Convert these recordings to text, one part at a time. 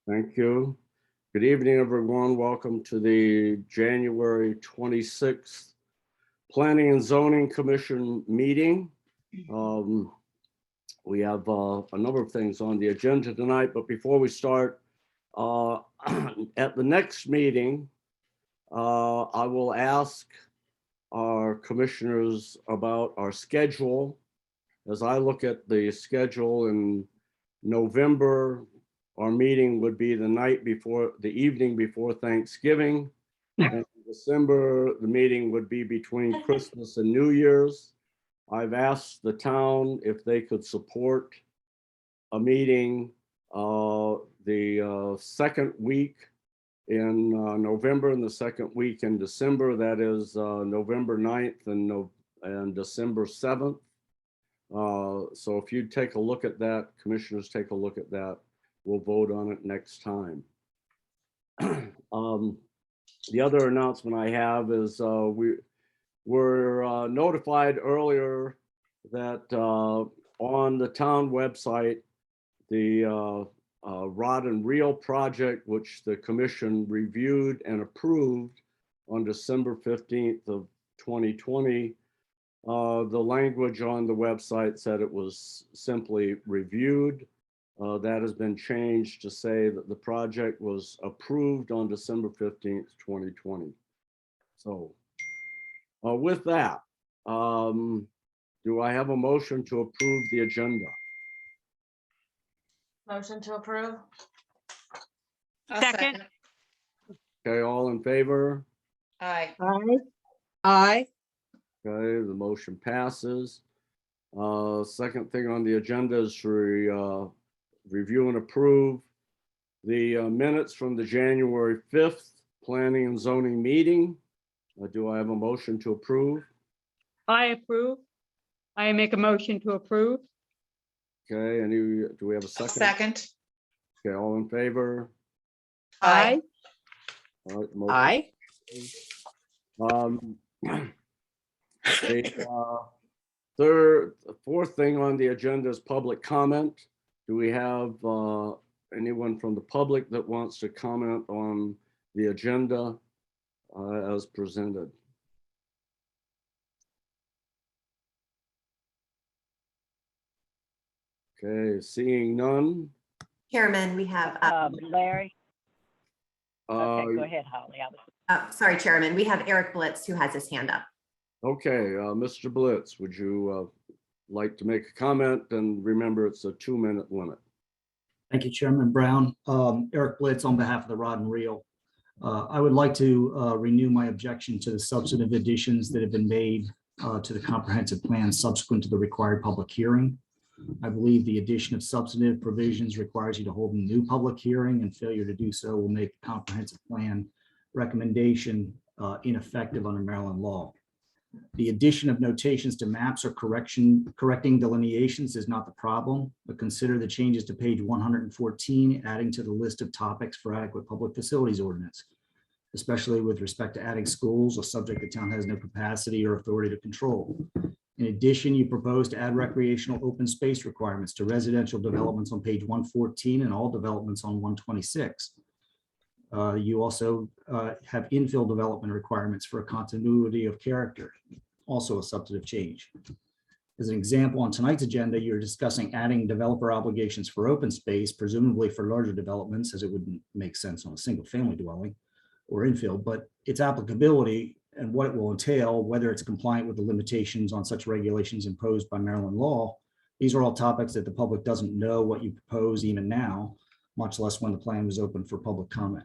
Thank you. Good evening, everyone. Welcome to the January 26th Planning and Zoning Commission meeting. We have a number of things on the agenda tonight, but before we start, at the next meeting, I will ask our commissioners about our schedule. As I look at the schedule in November, our meeting would be the evening before Thanksgiving. And in December, the meeting would be between Christmas and New Year's. I've asked the town if they could support a meeting the second week in November and the second week in December. That is November 9th and December 7th. So if you take a look at that, commissioners take a look at that, we'll vote on it next time. The other announcement I have is we were notified earlier that on the town website, the rod and reel project, which the commission reviewed and approved on December 15th of 2020, the language on the website said it was simply reviewed. That has been changed to say that the project was approved on December 15th, 2020. So with that, do I have a motion to approve the agenda? Motion to approve. Second. Okay, all in favor? Aye. Aye. Okay, the motion passes. Second thing on the agenda is to review and approve the minutes from the January 5th Planning and Zoning meeting. Do I have a motion to approve? I approve. I make a motion to approve. Okay, do we have a second? Second. Okay, all in favor? Aye. All right, motion Aye. The fourth thing on the agenda is public comment. Do we have anyone from the public that wants to comment on the agenda as presented? Okay, seeing none. Chairman, we have, Larry. Okay, go Uh, ahead, Holly. sorry, Chairman, we have Eric Blitz who has his hand up. Okay, Mr. Blitz, would you like to make a comment? And remember, it's a 2-minute limit. Thank you, Chairman Brown. Eric Blitz on behalf of the Rod and Reel. I would like to renew my objection to the substantive additions that have been made to the comprehensive plan subsequent to the required public hearing. I believe the addition of substantive provisions requires you to hold a new public hearing, and failure to do so will make the comprehensive plan recommendation ineffective under Maryland law. The addition of notations to maps or correcting delineations is not the problem, but consider the changes to page 114, adding to the list of topics for adequate public facilities ordinance, especially with respect to adding schools, a subject the town has no capacity or authority to control. In addition, you propose to add recreational open space requirements to residential developments on page 114 and all developments on 126. You also have infill development requirements for a continuity of character, also a substantive change. As an example, on tonight's agenda, you're discussing adding developer obligations for open space, presumably for larger developments, as it wouldn't make sense on a single family dwelling or infill, but its applicability and what it will entail, whether it's compliant with the limitations on such regulations imposed by Maryland law. These are all topics that the public doesn't know what you propose even now, much less when the plan was open for public comment.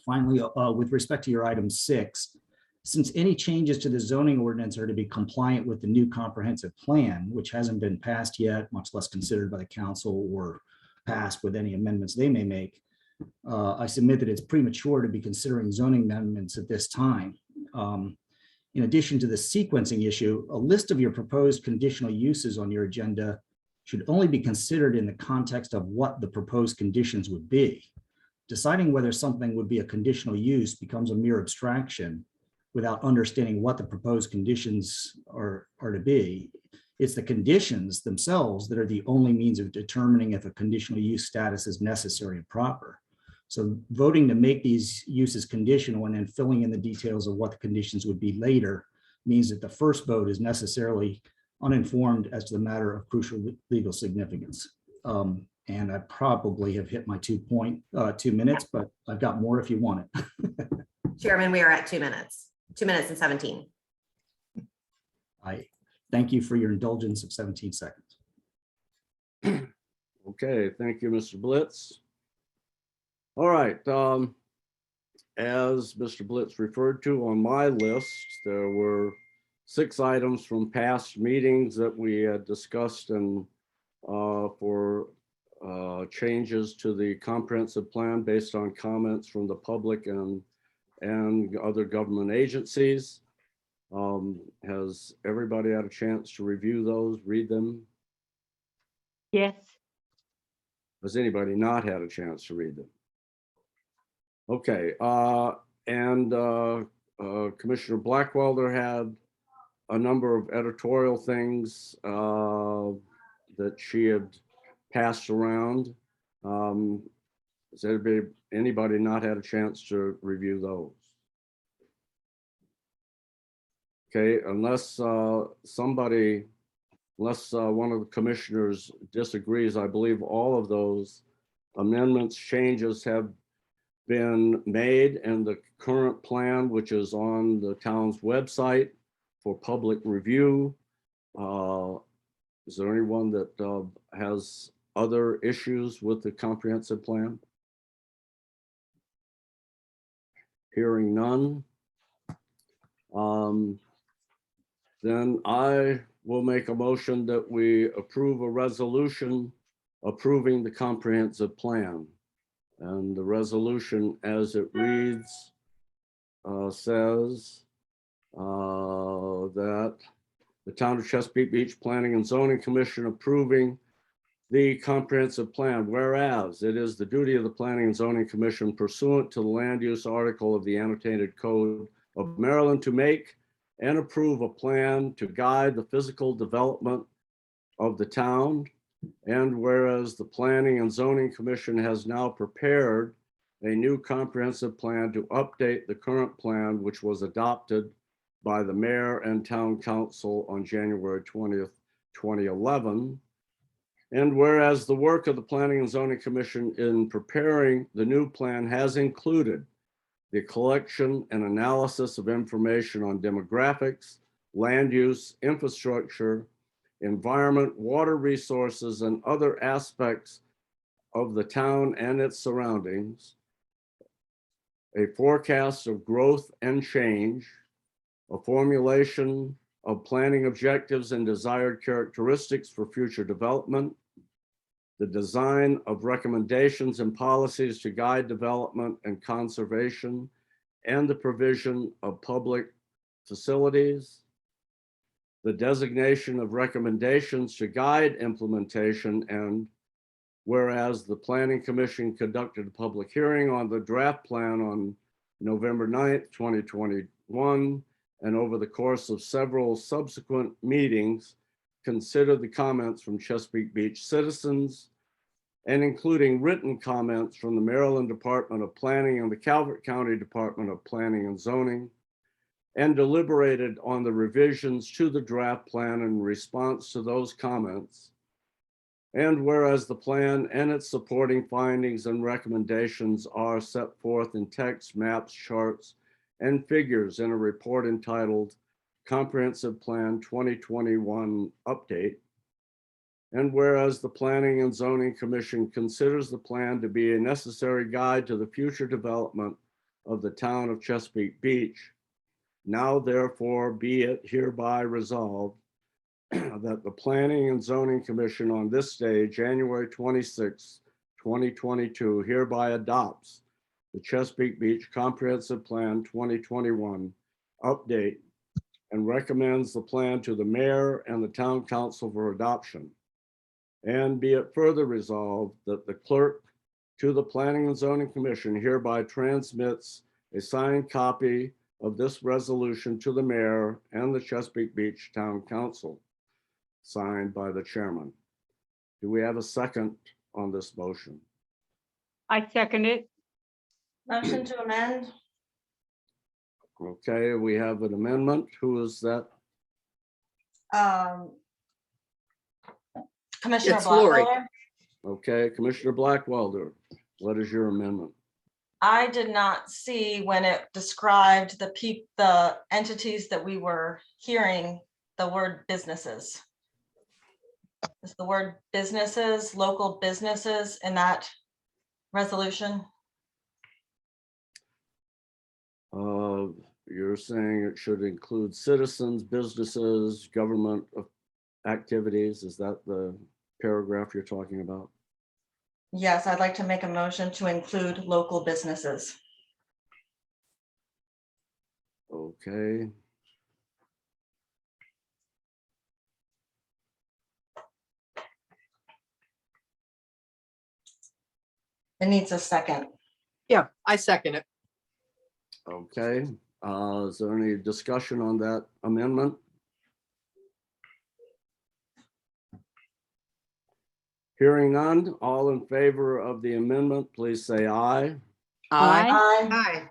Finally, with respect to your item 6, since any changes to the zoning ordinance are to be compliant with the new comprehensive plan, which hasn't been passed yet, much less considered by the council or passed with any amendments they may make, I submit that it's premature to be considering zoning amendments at this time. In addition to the sequencing issue, a list of your proposed conditional uses on your agenda should only be considered in the context of what the proposed conditions would be. Deciding whether something would be a conditional use becomes a mere abstraction without understanding what the proposed conditions are to be. It's the conditions themselves that are the only means of determining if a conditional use status is necessary and proper. So voting to make these uses conditional and then filling in the details of what the conditions would be later means that the first vote is necessarily uninformed as to the matter of crucial legal significance. And I probably have hit my 2 minutes, but I've got more if you want it. Chairman, we are at 2 minutes, 2 minutes and 17. I thank you for your indulgence of 17 seconds. Okay, thank you, Mr. Blitz. All right, as Mr. Blitz referred to on my list, there were 6 items from past meetings that we had discussed and for changes to the comprehensive plan based on comments from the public and other government agencies. Has everybody had a chance to review those, read them? Yes. Has anybody not had a chance to read them? Okay, Commissioner Blackwelder had a number of editorial things that she had passed around. Has anybody not had a chance to review those? Okay, unless one of the commissioners disagrees, I believe all of those amendments, changes have been made, and the current plan, which is on the town's website for public review. Is there anyone that has other issues with the comprehensive plan? Hearing none. Then I will make a motion that we approve a resolution approving the comprehensive plan. And the resolution as it reads says that the Town of Chesapeake Beach Planning and Zoning Commission approving the comprehensive plan, whereas it is the duty of the Planning and Zoning Commission pursuant to the land use article of the annotated code of Maryland to make and approve a plan to guide the physical development of the town. And whereas the Planning and Zoning Commission has now prepared a new comprehensive plan to update the current plan, which was adopted by the mayor and town council on January 20th, 2011. And whereas the work of the Planning and Zoning Commission in preparing the new plan has included the collection and analysis of information on demographics, land use, infrastructure, environment, water resources, and other aspects of the town and its surroundings, a forecast of growth and change, a formulation of planning objectives and desired characteristics for future development, the design of recommendations and policies to guide development and conservation, and the provision of public facilities, the designation of recommendations to guide implementation, and whereas the Planning Commission conducted a public hearing on the draft plan on November 9th, 2021, and over the course of several subsequent meetings, considered the comments from Chesapeake Beach citizens, and including written comments from the Maryland Department of Planning and the Calvert County Department of Planning and Zoning, and deliberated on the revisions to the draft plan in response to those comments. And whereas the plan and its supporting findings and recommendations are set forth in text, maps, charts, and figures in a report entitled Comprehensive Plan 2021 Update. And whereas the Planning and Zoning Commission considers the plan to be a necessary guide to the future development of the town of Chesapeake Beach, now therefore be it hereby resolved that the Planning and Zoning Commission on this day, January 26, 2022, hereby adopts the Chesapeake Beach Comprehensive Plan 2021 update and recommends the plan to the mayor and the town council for adoption. And be it further resolved that the clerk to the Planning and Zoning Commission hereby transmits a signed copy of this resolution to the mayor and the Chesapeake Beach Town Council. signed by the chairman. Do we have a second on this motion? I second it. Motion to amend? Okay, we have an amendment. Who is that? Commissioner It's Lori. Blackwelder? Okay, Commissioner Blackwelder, what is your amendment? I did not see when it described the entities that we were hearing, the word businesses. Is the word businesses, local businesses in that resolution? You're saying it should include citizens, businesses, government activities. Is that the paragraph you're talking about? Yes, I'd like to make a motion to include local businesses. Okay. It needs a second. Yeah, I second it. Okay, is there any discussion on that amendment? Hearing none, all in favor of the amendment, please say aye. Aye. Aye.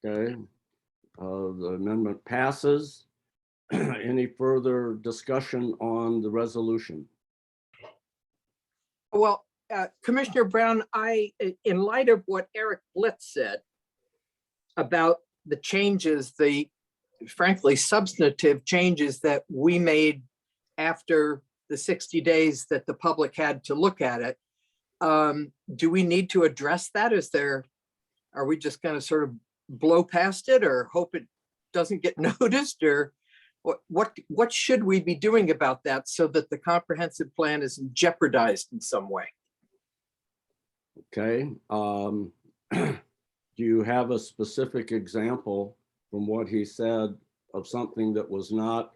Okay, the amendment passes. Any further discussion on the resolution? Well, Commissioner Brown, in light of what Eric Blitz said about the changes, the frankly substantive changes that we made after the 60 days that the public had to look at it, do we need to address that? Are we just going to sort of blow past it or hope it doesn't get noticed, or what should we be doing about that so that the comprehensive plan isn't jeopardized in some way? Okay, do you have a specific example from what he said of something that was not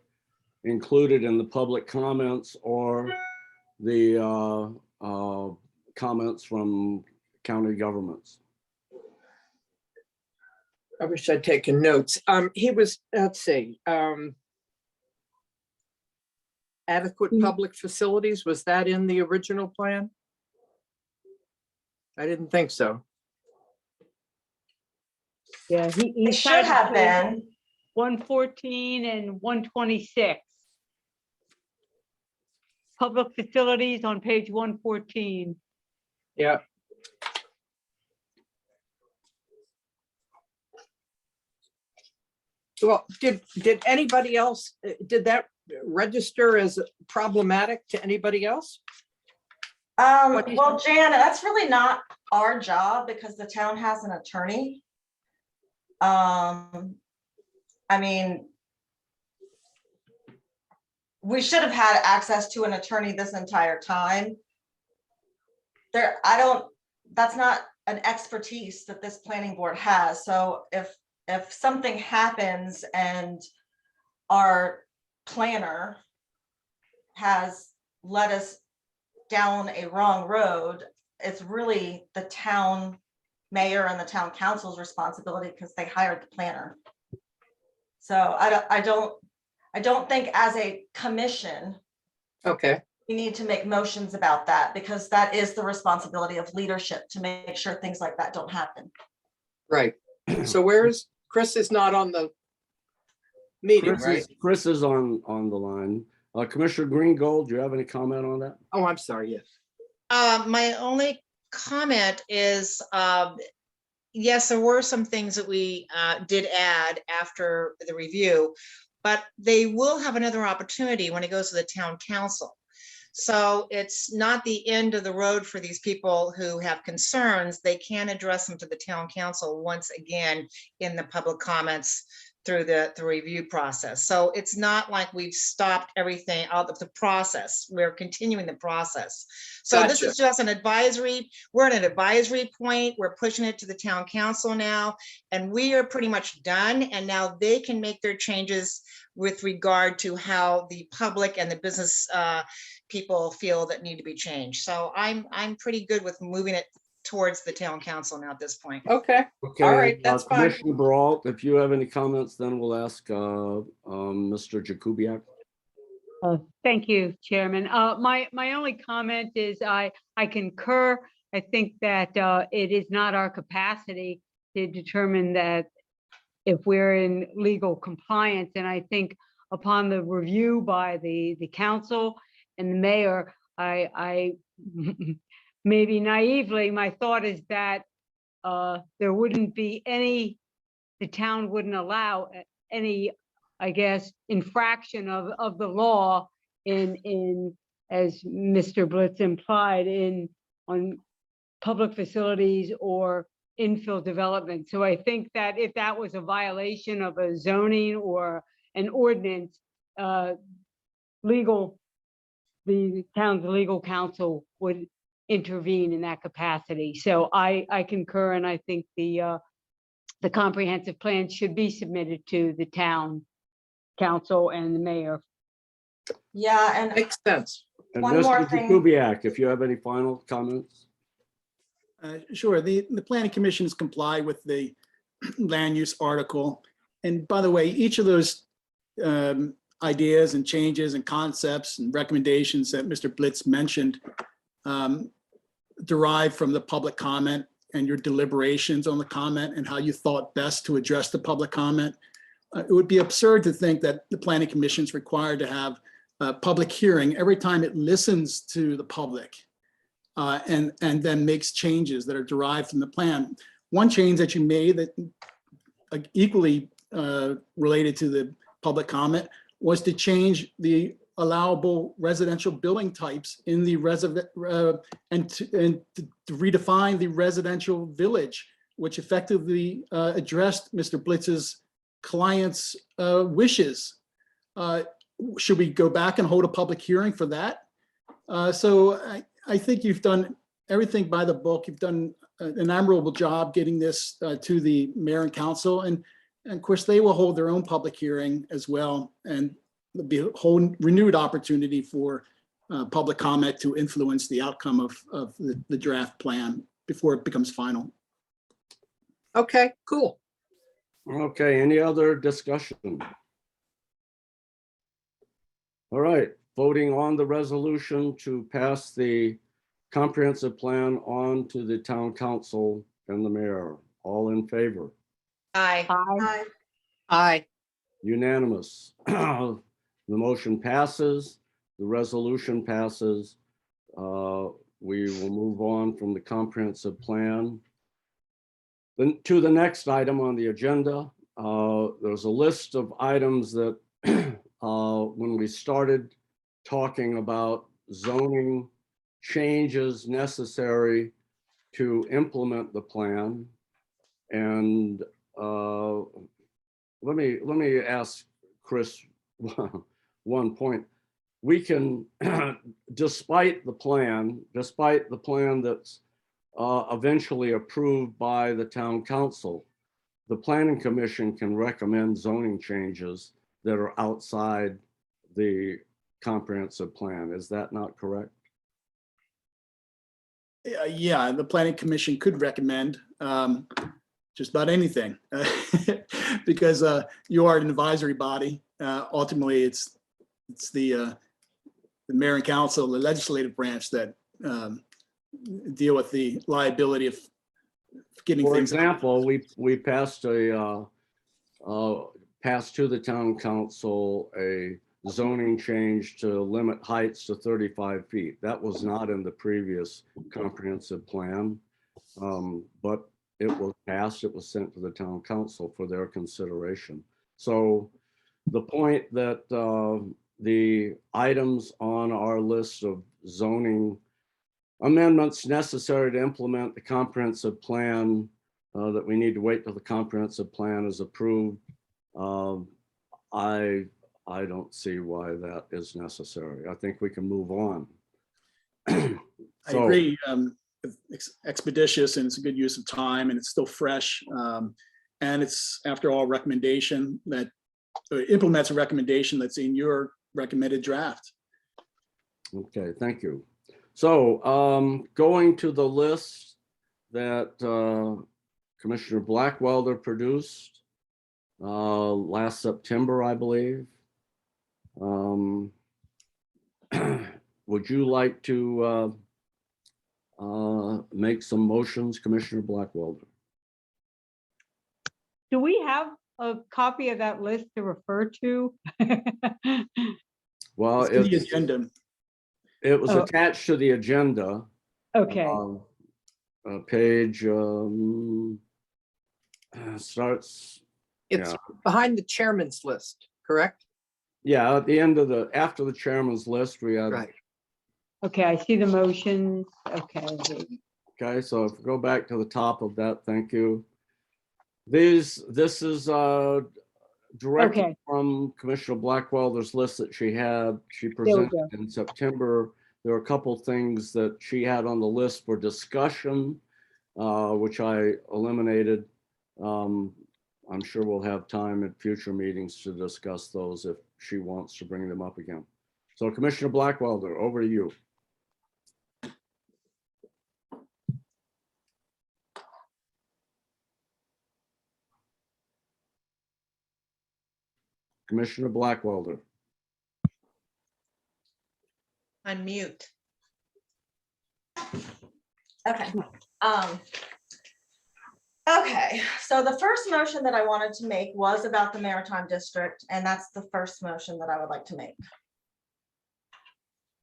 included in the public comments or the comments from county governments? I wish I'd taken notes. He was, let's see, adequate public facilities, was that in the original plan? I didn't think so. Yeah, he It should have been. 114 and 126. Public facilities on page 114. Yeah. Well, did anybody else, did that register as problematic to anybody else? What do you Well, Jan, that's really not our job because the town has an attorney. I mean, we should have had access to an attorney this entire time. That's not an expertise that this planning board has. So if something happens and our planner has led us down a wrong road, it's really the town mayor and the town council's responsibility because they hired the planner. So I don't think as a commission, Okay, we need to make motions about that because that is the responsibility of leadership to make sure things like that don't happen. right. So Chris is not on the meeting, right? Chris is on the line. Commissioner Greengold, do you have any comment on that? Oh, I'm sorry, yes. My only comment is, yes, there were some things that we did add after the review, but they will have another opportunity when it goes to the town council. So it's not the end of the road for these people who have concerns. They can address them to the town council once again in the public comments through the review process. So it's not like we've stopped everything out of the process. We're continuing the process. So this is just an advisory. We're at an advisory point. We're pushing it to the town council now, and we are pretty much done. And now they can make their changes with regard to how the public and the business people feel that need to be changed. So I'm pretty good with moving it towards the town council now at this point. Okay, Okay, all right, that's fine. Commissioner Brault, if you have any comments, then we'll ask Mr. Jakubiec. Thank you, Chairman. My only comment is I concur. I think that it is not our capacity to determine that if we're in legal compliance. And I think upon the review by the council and the mayor, I maybe naively, my thought is that there wouldn't be any, the town wouldn't allow any, I guess, infraction of the law in, as Mr. Blitz implied, on public facilities or infill development. So I think that if that was a violation of a zoning or an ordinance, the town's legal counsel would intervene in that capacity. So I concur, and I think the comprehensive plan should be submitted to the town council and the mayor. Yeah, and Makes sense. And One more Mr. thing. Jakubiec, if you have any final comments? Sure. The planning commissions comply with the land use article. And by the way, each of those ideas and changes and concepts and recommendations that Mr. Blitz mentioned derive from the public comment and your deliberations on the comment and how you thought best to address the public comment. It would be absurd to think that the planning commission is required to have a public hearing every time it listens to the public and then makes changes that are derived from the plan. One change that you made that equally related to the public comment was to change the allowable residential building types in the and to redefine the residential village, which effectively addressed Mr. Blitz's client's wishes. Should we go back and hold a public hearing for that? So I think you've done everything by the book. You've done an admirable job getting this to the mayor and council. And of course, they will hold their own public hearing as well. And there'll be a whole renewed opportunity for public comment to influence the outcome of the draft plan before it becomes final. Okay, cool. Okay, any other discussion? All right, voting on the resolution to pass the comprehensive plan on to the town council and the mayor. All in favor? Aye. Aye. Aye. Unanimous. The motion passes, the resolution passes. We will move on from the comprehensive plan. Then to the next item on the agenda. There's a list of items that when we started talking about zoning changes necessary to implement the plan. And let me ask Chris one point. We can, despite the plan that's eventually approved by the town council, the planning commission can recommend zoning changes that are outside the comprehensive plan. Is that not correct? Yeah, the planning commission could recommend just about anything because you are an advisory body. Ultimately, it's the mayor and council, the legislative branch that deal with the liability of getting For things. example, we passed passed to the town council a zoning change to limit heights to 35 feet. That was not in the previous comprehensive plan, but it was passed, it was sent to the town council for their consideration. So the point that the items on our list of zoning amendments necessary to implement the comprehensive plan, that we need to wait till the comprehensive plan is approved, I don't see why that is necessary. I think we can move on. I agree. It's expeditious and it's a good use of time and it's still fresh. And it's, after all, recommendation that implements a recommendation that's in your recommended draft. Okay, thank you. So going to the list that Commissioner Blackwelder produced last September, I believe. would you like to make some motions, Commissioner Blackwelder? Do we have a copy of that list to refer to? Well, It's in the agenda. it was Oh. attached to the agenda. Okay, Page starts, It's yeah, behind the chairman's list, correct? yeah, at the end of after the chairman's list, we had, Right. okay, I see the motions. Okay. okay, so if we go back to the top of that, thank you. This is directly Okay. from Commissioner Blackwelder's list that she we presented go. in September. There are a couple things that she had on the list for discussion, which I eliminated. I'm sure we'll have time at future meetings to discuss those if she wants to bring them up again. So Commissioner Blackwelder, over to you. Commissioner Blackwelder. Unmute. Okay. Okay, so the first motion that I wanted to make was about the Maritime District, and that's the first motion that I would like to make.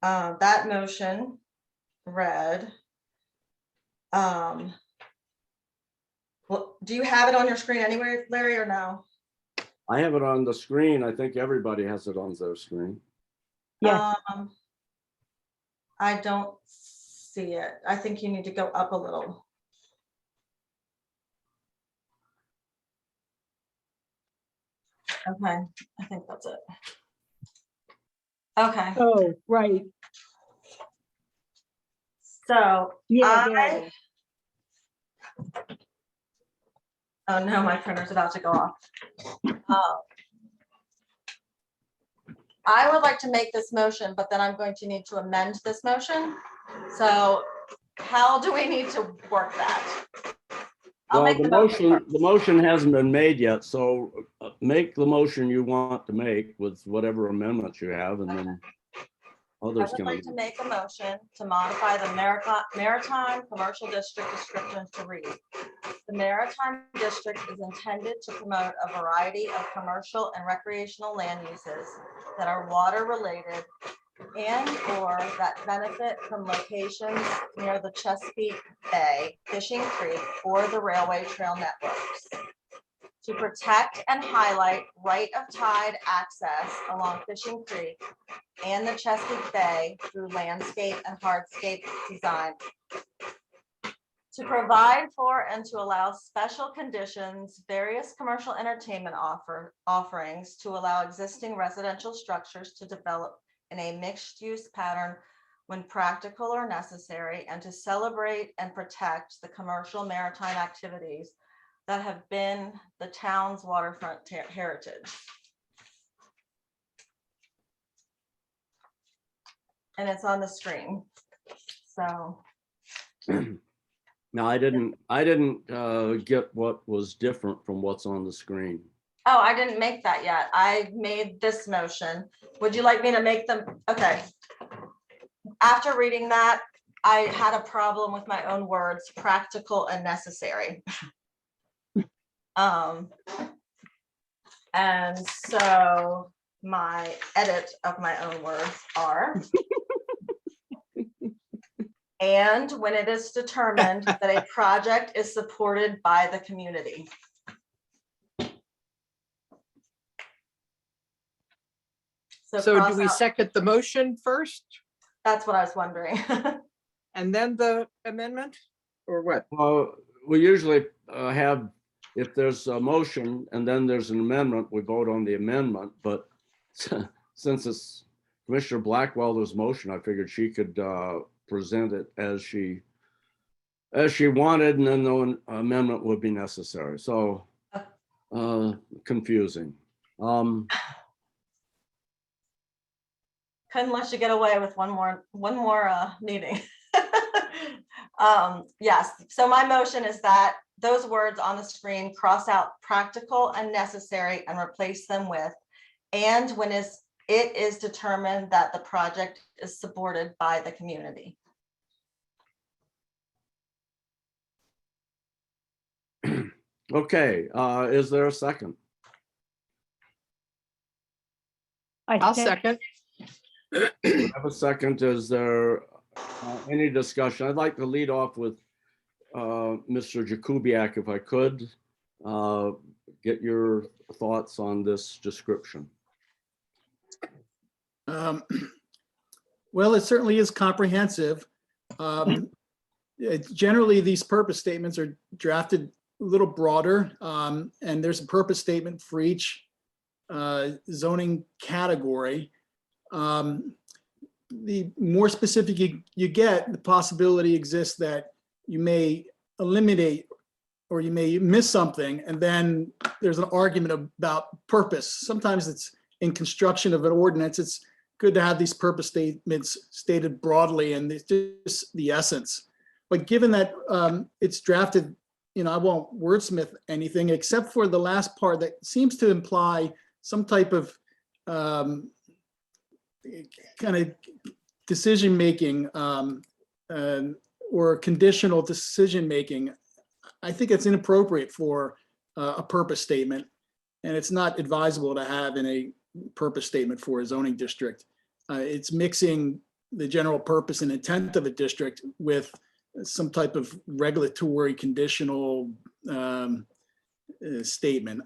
That motion read, well, do you have it on your screen anywhere, Larry, or no? I have it on the screen. I think everybody has it on their screen. Yes. I don't see it. I think you need to go up a little. Okay, I think that's it. Okay, Oh, right. so Yeah, there it is. oh no, my printer's about to go off. I would like to make this motion, but then I'm going to need to amend this motion. So how do we need to work that? I'll Well, make the motion first. the motion hasn't been made yet, so make the motion you want to make with whatever amendments you have, and then I others would can. like to make a motion to modify the Maritime Commercial District description to read. The Maritime District is intended to promote a variety of commercial and recreational land uses that are water related and/or that benefit from locations near the Chesapeake Bay, Fishing Creek, or the railway trail networks. To protect and highlight right of tide access along Fishing Creek and the Chesapeake Bay through landscape and hardscape design. To provide for and to allow special conditions, various commercial entertainment offerings to allow existing residential structures to develop in a mixed use pattern when practical or necessary, and to celebrate and protect the commercial maritime activities that have been the town's waterfront heritage. And it's on the screen. So. No, I didn't get what was different from what's on the screen. Oh, I didn't make that yet. I made this motion. Would you like me to make them? Okay. After reading that, I had a problem with my own words, practical and necessary. And so my edit of my own words are, and when it is determined that a project is supported by the community. So cross do we out- second the motion first That's what I was wondering. and then the amendment, or what? Well, we usually have, if there's a motion and then there's an amendment, we vote on the amendment, but since it's Commissioner Blackwelder's motion, I figured she could present it as she wanted, and then no amendment would be necessary. So confusing. Couldn't let you get away with one more meeting. Yes, so my motion is that those words on the screen, cross out practical and necessary and replace them with, and when it is determined that the project is supported by the community. Okay, is there a second? I'll second. We have a second. Is there any discussion? I'd like to lead off with Mr. Jakubiec, if I could. Get your thoughts on this description. Well, it certainly is comprehensive. Generally, these purpose statements are drafted a little broader, and there's a purpose statement for each zoning category. The more specific you get, the possibility exists that you may eliminate or you may miss something, and then there's an argument about purpose. Sometimes it's in construction of an ordinance, it's good to have these purpose statements stated broadly, and it's just the essence. But given that it's drafted, I won't wordsmith anything except for the last part that seems to imply some type of kind of decision-making or conditional decision-making. I think it's inappropriate for a purpose statement, and it's not advisable to have in a purpose statement for a zoning district. It's mixing the general purpose and intent of a district with some type of regulatory conditional statement.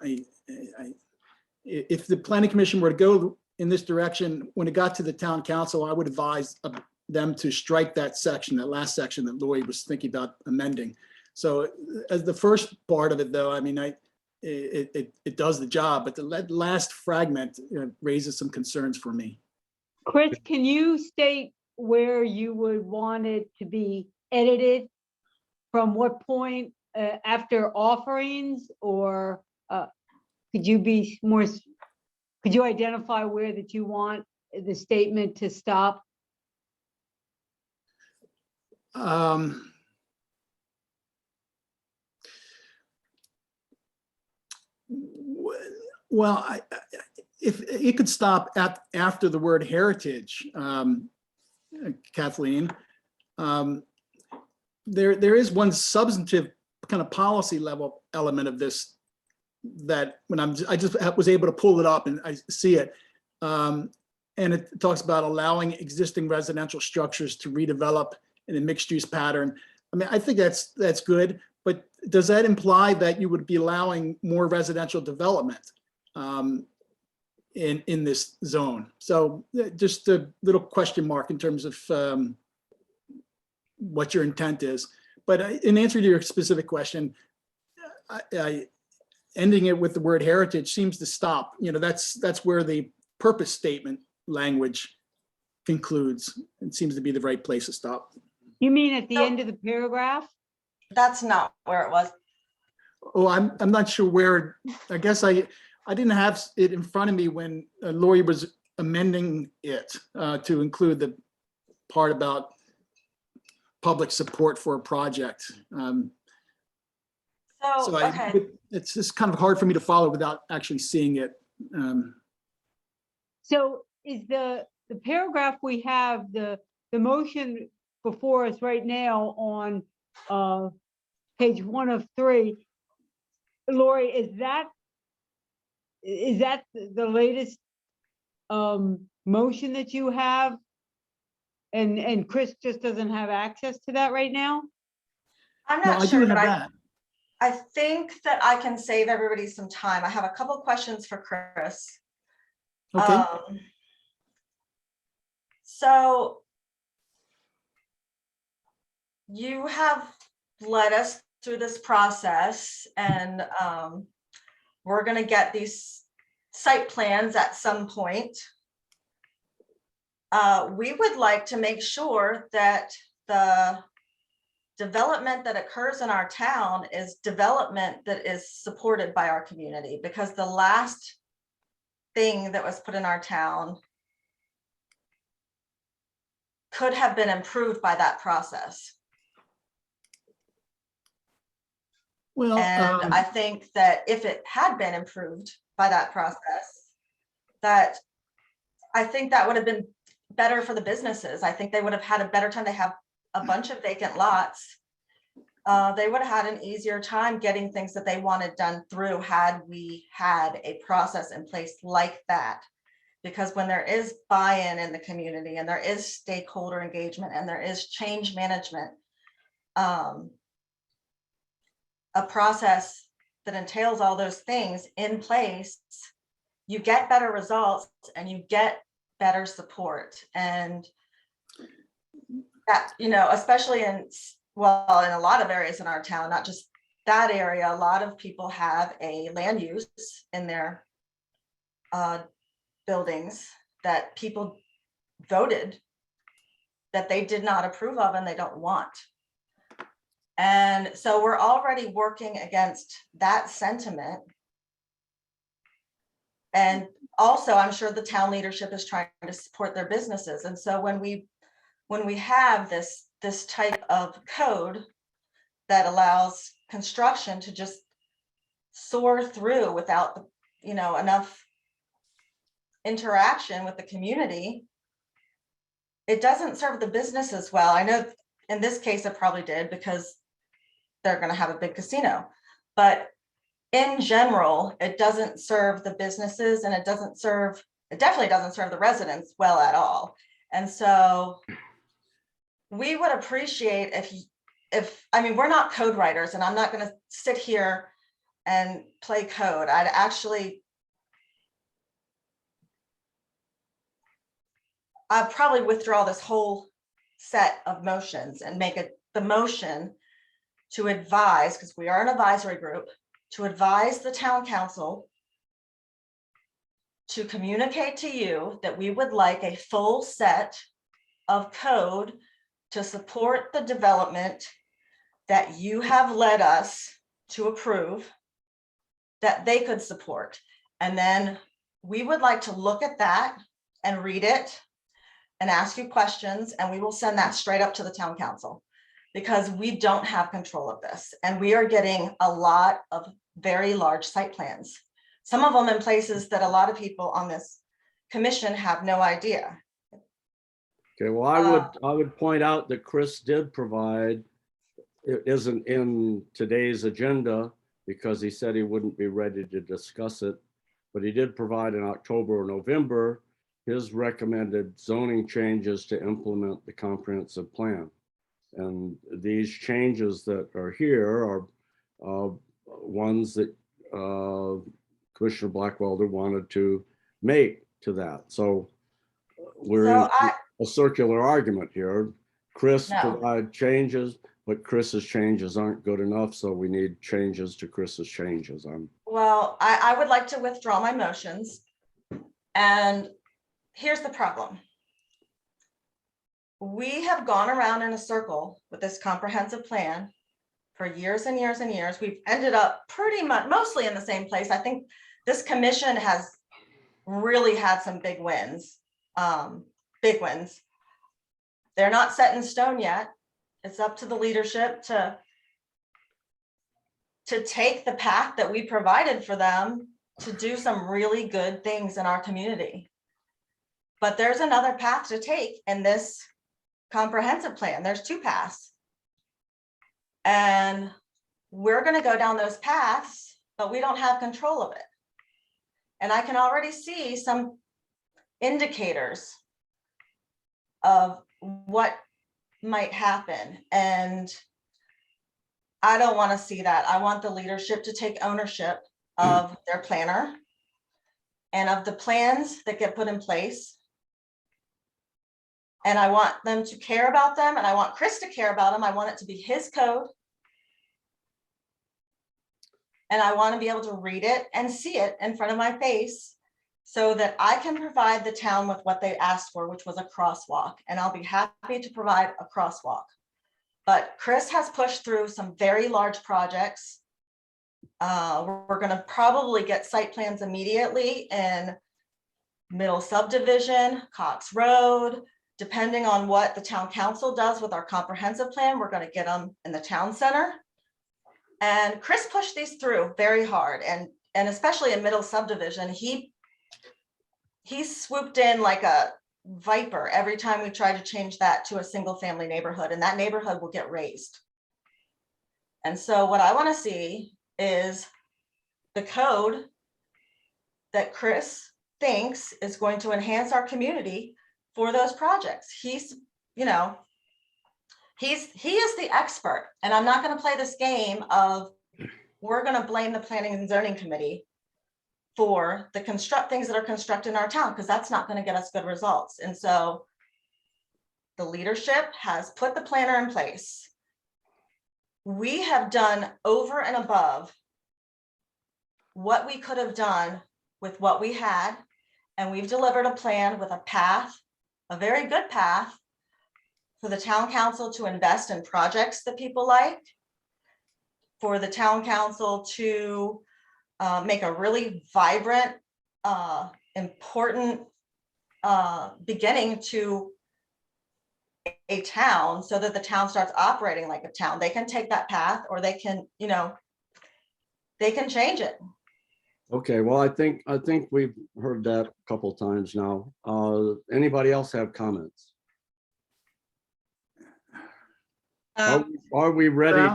If the planning commission were to go in this direction, when it got to the town council, I would advise them to strike that section, that last section that Lloyd was thinking about amending. So as the first part of it, though, I mean, it does the job, but the last fragment raises some concerns for me. Chris, can you state where you would want it to be edited? From what point, after offerings, or could you be more, could you identify where that you want the statement to stop? Well, if it could stop after the word heritage, Kathleen, there is one substantive kind of policy level element of this that when I just was able to pull it up and I see it. And it talks about allowing existing residential structures to redevelop in a mixed use pattern. I mean, I think that's good, but does that imply that you would be allowing more residential development in this zone? So just a little question mark in terms of what your intent is. But in answer to your specific question, ending it with the word heritage seems to stop. That's where the purpose statement language concludes. It seems to be the right place to stop. You mean at the end of the paragraph? That's not where it was. Oh, I'm not sure where. I guess I didn't have it in front of me when Lori was amending it to include the part about public support for a project. Okay. It's just kind of hard for me to follow without actually seeing it. So is the paragraph we have, the motion before us right now on page 1 of 3, Lori, is that the latest motion that you have? And Chris just doesn't have access to that right now? I'm No, not I do sure, have but that. I think that I can save everybody some time. I have a couple questions for Chris. Okay. So you have led us through this process, and we're going to get these site plans at some point. We would like to make sure that the development that occurs in our town is development that is supported by our community, because the last thing that was put in our town could have been improved by that process. Well, And I think that if it had been improved by that process, that I think that would have been better for the businesses. I think they would have had a better time. They have a bunch of vacant lots. They would have had an easier time getting things that they wanted done through had we had a process in place like that. Because when there is buy-in in the community and there is stakeholder engagement and there is change management, a process that entails all those things in place, you get better results and you get better support. And that, you know, especially in, well, in a lot of areas in our town, not just that area, a lot of people have a land use in their buildings that people voted that they did not approve of and they don't want. And so we're already working against that sentiment. And also, I'm sure the town leadership is trying to support their businesses. And so when we have this type of code that allows construction to just soar through without the, you know, enough interaction with the community, it doesn't serve the businesses well. I know in this case it probably did because they're going to have a big casino, but in general, it doesn't serve the businesses and it definitely doesn't serve the residents well at all. And so we would appreciate if I mean, we're not code writers and I'm not going to sit here and play code. I'd probably withdraw this whole set of motions and make it the motion to advise, because we are an advisory group, to advise the town council to communicate to you that we would like a full set of code to support the development that you have led us to approve, that they could support. And then we would like to look at that and read it and ask you questions, and we will send that straight up to the town council because we don't have control of this. And we are getting a lot of very large site plans, some of them in places that a lot of people on this commission have no idea. Okay, well, I would point out that Chris did provide, it isn't in today's agenda because he said he wouldn't be ready to discuss it, but he did provide in October or November his recommended zoning changes to implement the comprehensive plan. And these changes that are here are ones that Commissioner Blackwelder wanted to make to that. So we're in a circular argument here. Chris provided changes, but Chris's changes aren't good enough. So we need changes to Chris's changes. Well, I would like to withdraw my motions. And here's the problem. We have gone around in a circle with this comprehensive plan for years and years and years. We've ended up pretty much mostly in the same place. I think this commission has really had some big wins. They're not set in stone yet. It's up to the leadership to take the path that we provided for them to do some really good things in our community. But there's another path to take in this comprehensive plan. There's two paths. And we're going to go down those paths, but we don't have control of it. And I can already see some indicators of what might happen. And I don't want to see that. I want the leadership to take ownership of their planner and of the plans that get put in place. And I want them to care about them, and I want Chris to care about them. I want it to be his code. And I want to be able to read it and see it in front of my face so that I can provide the town with what they asked for, which was a crosswalk. And I'll be happy to provide a crosswalk. But Chris has pushed through some very large projects. We're going to probably get site plans immediately in Middle Subdivision, Cox Road. Depending on what the town council does with our comprehensive plan, we're going to get them in the town center. And Chris pushed these through very hard. And especially in Middle Subdivision, he he swooped in like a viper every time we try to change that to a single family neighborhood, and that neighborhood will get raised. And so what I want to see is the code that Chris thinks is going to enhance our community for those projects. He's, you know, he is the expert, and I'm not going to play this game of we're going to blame the planning and zoning committee for the things that are constructed in our town, because that's not going to get us good results. And so the leadership has put the planner in place. We have done over and above what we could have done with what we had, and we've delivered a plan with a path, a very good path, for the town council to invest in projects that people like, for the town council to make a really vibrant, important beginning to a town, so that the town starts operating like a town. They can take that path, or they can, you know, they can change it. Okay, well, I think we've heard that a couple of times now. Anybody else have comments? Are we ready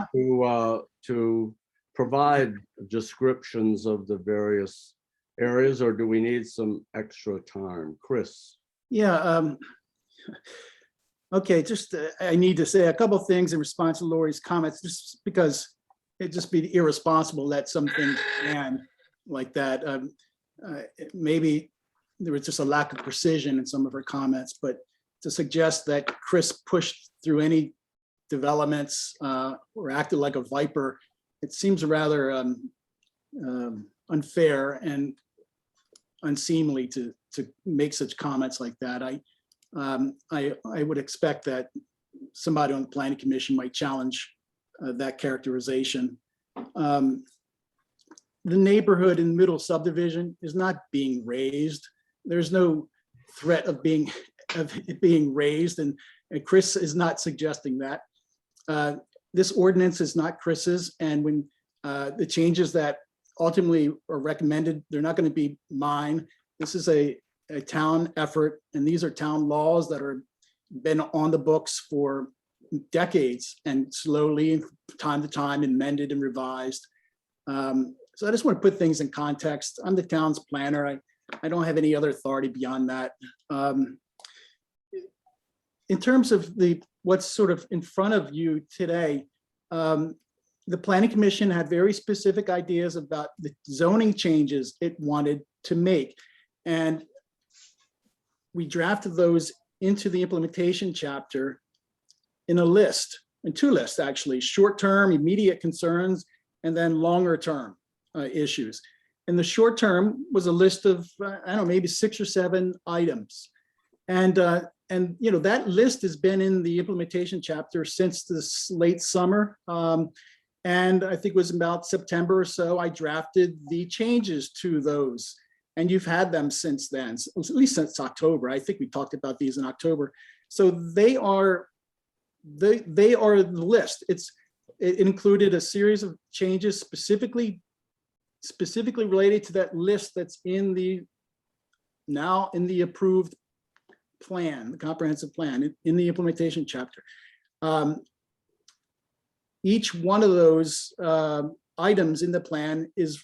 to provide descriptions of the various areas, or do we need some extra time? Chris? Yeah. Okay, just I need to say a couple of things in response to Lori's comments, just because it'd just be irresponsible that something can like that. Maybe there was just a lack of precision in some of her comments, but to suggest that Chris pushed through any developments or acted like a viper, it seems rather unfair and unseemly to make such comments like that. I would expect that somebody on the planning commission might challenge that characterization. The neighborhood in Middle Subdivision is not being raised. There's no threat of it being raised, and Chris is not suggesting that. This ordinance is not Chris's, and when the changes that ultimately are recommended, they're not going to be mine. This is a town effort, and these are town laws that are been on the books for decades and slowly, time to time, amended and revised. So I just want to put things in context. I'm the town's planner. I don't have any other authority beyond that. In terms of what's sort of in front of you today, the Planning Commission had very specific ideas about the zoning changes it wanted to make. And we drafted those into the implementation chapter in a list, in two lists actually: short-term immediate concerns, and then longer-term issues. And the short-term was a list of, I don't know, maybe 6 or 7 items. And you know, that list has been in the implementation chapter since this late summer. And I think it was about September or so, I drafted the changes to those. And you've had them since then, at least since October. I think we talked about these in October. So they are the list. It included a series of changes specifically related to that list that's now in the approved plan, the comprehensive plan, in the implementation chapter. Each one of those items in the plan is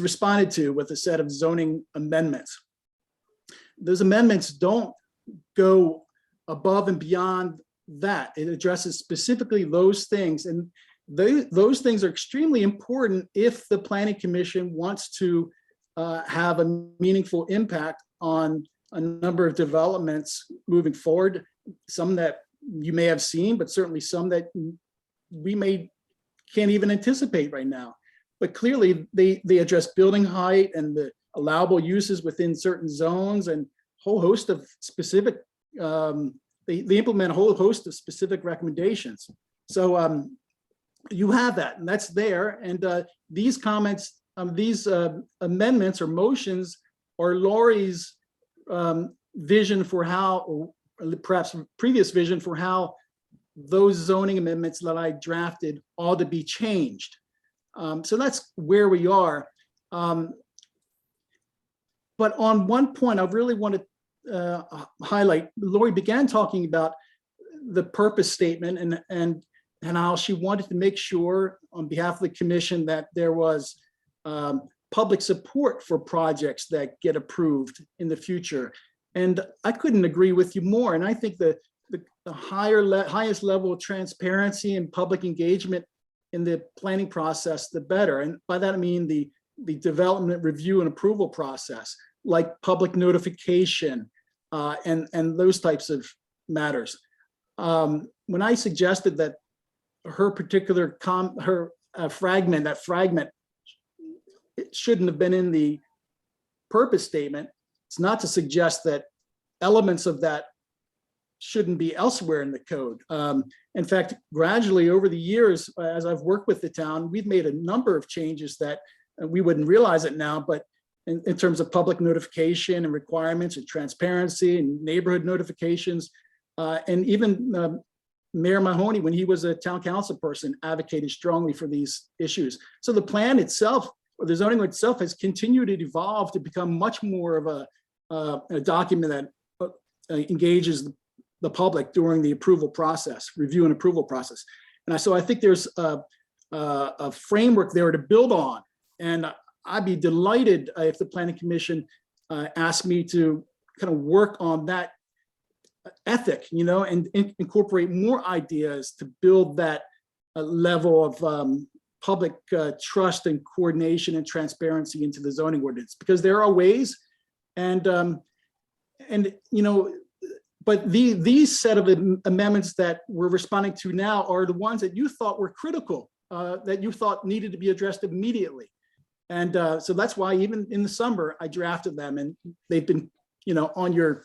responded to with a set of zoning amendments. Those amendments don't go above and beyond that. It addresses specifically those things, and those things are extremely important if the Planning Commission wants to have a meaningful impact on a number of developments moving forward, some that you may have seen, but certainly some that we can't even anticipate right now. But clearly they address building height and the allowable uses within certain zones, and a whole host of specific, they implement a whole host of specific recommendations. So you have that, and that's there. And these comments, these amendments or motions are Lori's vision for how, or perhaps previous vision for how those zoning amendments that I drafted ought to be changed. So that's where we are. But on one point, I really want to highlight, Lori began talking about the purpose statement and how she wanted to make sure on behalf of the commission that there was public support for projects that get approved in the future. And I couldn't agree with you more. And I think the highest level of transparency and public engagement in the planning process, the better. And by that I mean the development review and approval process, like public notification and those types of matters. When I suggested that her particular fragment, it shouldn't have been in the purpose statement, it's not to suggest that elements of that shouldn't be elsewhere in the code. In fact, gradually over the years, as I've worked with the town, we've made a number of changes that we wouldn't realize it now, but in terms of public notification and requirements and transparency and neighborhood notifications, and even Mayor Mahoney, when he was a town council person, advocated strongly for these issues. So the plan itself, or the zoning itself, has continued to evolve to become much more of a document that engages the public during the approval process, review and approval process. And so I think there's a framework there to build on. And I'd be delighted if the Planning Commission asked me to kind of work on that ethic, and incorporate more ideas to build that level of public trust and coordination and transparency into the zoning ordinance, because there are ways, but these set of amendments that we're responding to now are the ones that you thought were critical, that you thought needed to be addressed immediately. And so that's why even in the summer, I drafted them, and they've been, on your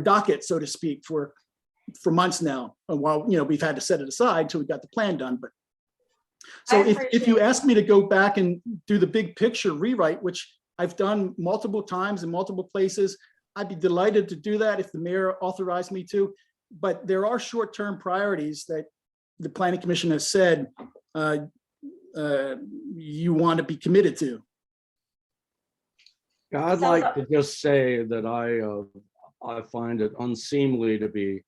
docket, so to speak, for months now, while, we've had to set it aside until we got the plan done. But so if you ask me to go back and do the big picture rewrite, which I've done multiple times in multiple places, I'd be delighted to do that if the mayor authorized me to. But there are short-term priorities that the Planning Commission has said you want to be committed to. Yeah, I'd like to just say that I find it unseemly to be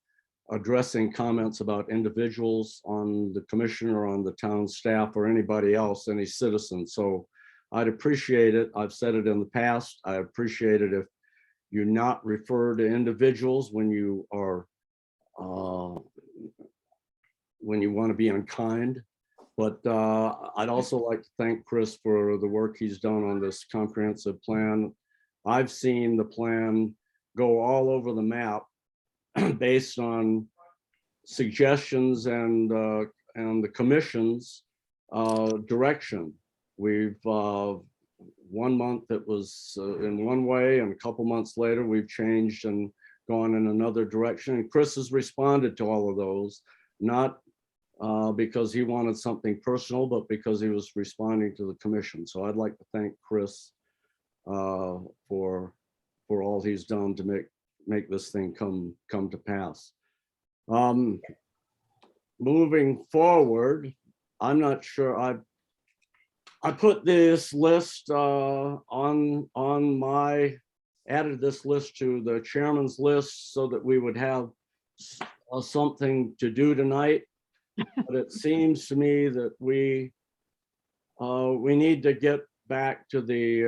addressing comments about individuals on the commission or on the town staff or anybody else, any citizen. So I'd appreciate it. I've said it in the past. I appreciate it if you not refer to individuals when you are when you want to be unkind. But I'd also like to thank Chris for the work he's done on this comprehensive plan. I've seen the plan go all over the map based on suggestions and the commission's direction. We've 1 month it was in one way, and a couple months later we've changed and gone in another direction. And Chris has responded to all of those, not because he wanted something personal, but because he was responding to the commission. So I'd like to thank Chris for all he's done to make this thing come to pass. Moving forward, I'm not sure. I put this list added this list to the chairman's list so that we would have something to do tonight. But it seems to me that we need to get back to the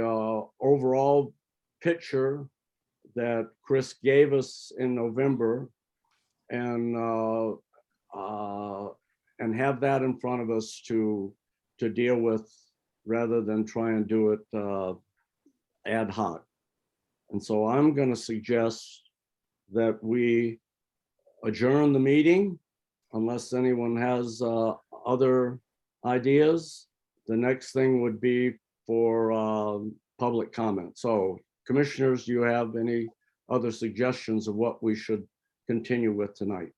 overall picture that Chris gave us in November, and have that in front of us to deal with, rather than try and do it ad hoc. And so I'm going to suggest that we adjourn the meeting unless anyone has other ideas. The next thing would be for public comment. So commissioners, do you have any other suggestions of what we should continue with tonight?